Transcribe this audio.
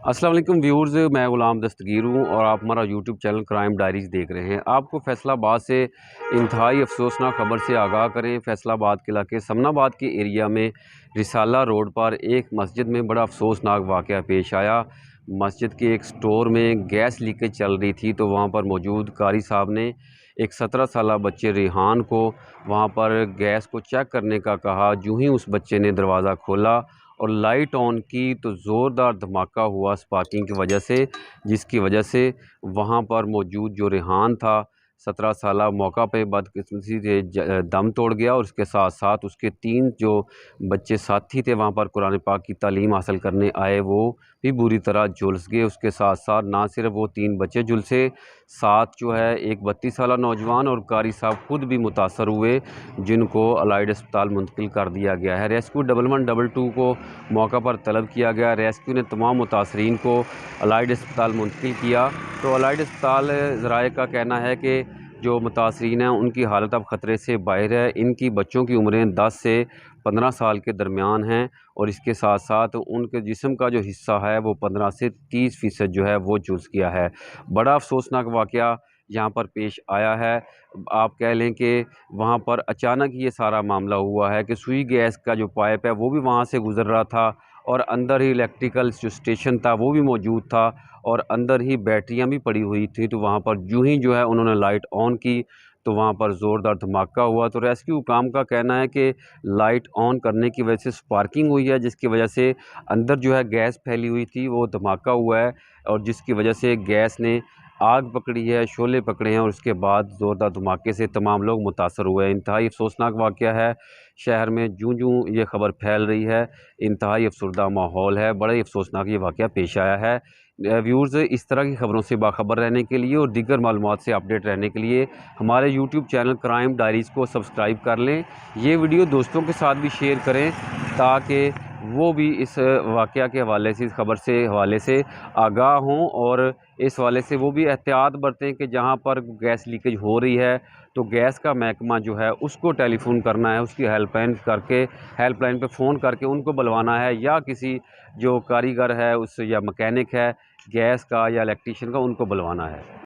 अस्सलाम वालेकुम व्यूअर्स, मैं गुलाम दस्तगीर हूँ और आप हमारा यूट्यूब चैनल क्राइम डायरीज़ देख रहे हैं। आपको फैसलाबाद से इंतहाई अफसोसनाक खबर से आगाह करें। फैसलाबाद के इलाके समनाबाद के एरिया में रिसाला रोड पर एक मस्जिद में बड़ा अफसोसनाक वाक़या पेश आया। मस्जिद के एक स्टोर में गैस लीकेज चल रही थी, तो वहाँ पर मौजूद कारी साहब ने एक 17 साला बच्चे रेहान को वहाँ पर गैस को चेक करने का कहा। यूँ ही उस बच्चे ने दरवाज़ा खोला और लाइट ऑन की तो ज़ोरदार धमाका हुआ स्पार्किंग की वजह से, जिसकी वजह से वहाँ पर मौजूद जो रेहान था 17 साला, मौका पे बदकिस्मती से दम तोड़ गया और उसके साथ साथ उसके 3 जो बच्चे साथी थे वहाँ पर कुरान पाक की तालीम हासिल करने आए, वो भी बुरी तरह झुलस गए। उसके साथ साथ ना सिर्फ वो 3 बच्चे झुलसे, साथ जो है एक 32 साला नौजवान और कारी साहब खुद भी मुतासर हुए, जिनको अलाइड अस्पताल मुंतकिल कर दिया गया है। रेस्क्यू 1112 को मौका पर तलब किया गया। रेस्क्यू ने तमाम मुतासरीन को अलाइड अस्पताल मुंतकिल किया। तो अलाइड अस्पताल ज़राए का कहना है कि जो मुतासरीन हैं उनकी हालत अब ख़तरे से बाहर है। इनकी बच्चों की उम्रें 10 से 15 साल के दरमियान हैं और इसके साथ साथ उनके जिस्म का जो हिस्सा है वो 15 से 30% जो है वो झुलस गया है। बड़ा अफसोसनाक वाक़या यहाँ पर पेश आया है। आप कह लें कि वहाँ पर अचानक ये सारा मामला हुआ है कि सुई गैस का जो पाइप है वो भी वहाँ से गुज़र रहा था और अंदर ही इलेक्ट्रिकल जो स्टेशन था वो भी मौजूद था और अंदर ही बैटरियाँ भी पड़ी हुई थी। तो वहाँ पर यूँ ही जो है उन्होंने लाइट ऑन की तो वहाँ पर ज़ोरदार धमाका हुआ। तो रेस्क्यू हुकाम का कहना है कि लाइट ऑन करने की वजह से स्पार्किंग हुई है, जिसकी वजह से अंदर जो है गैस फैली हुई थी, वो धमाका हुआ है और जिसकी वजह से गैस ने आग पकड़ी है, शोले पकड़े हैं और उसके बाद ज़ोरदार धमाके से तमाम लोग मुतासर हुए हैं। इंतहाई अफसोसनाक वाक़या है। शहर में जूँ-जूँ ये ख़बर फैल रही है, इंतहाई अफसरदा माहौल है। बड़ा ही अफसोसनाक ये वाक़या पेश आया है। व्यूअर्स, इस तरह की ख़बरों से बाखबर रहने के लिए और दीगर मालूमात से अपडेट रहने के लिए हमारे यूट्यूब चैनल क्राइम डायरीज़ को सब्सक्राइब कर लें। ये वीडियो दोस्तों के साथ भी शेयर करें ताकि वो भी इस वाक़या के हवाले से, इस ख़बर से हवाले से आगाह हों और इस हवाले से वो भी एहतियात बरतें कि जहाँ पर गैस लीकेज हो रही है तो गैस का महकमा जो है उसको टेलीफ़ोन करना है, उसकी हेल्पलाइन पे फ़ोन करके उनको बुलवाना है या किसी जो कारीगर है उस या मैकेनिक है गैस का या इलेक्ट्रीशियन का, उनको बुलवाना है।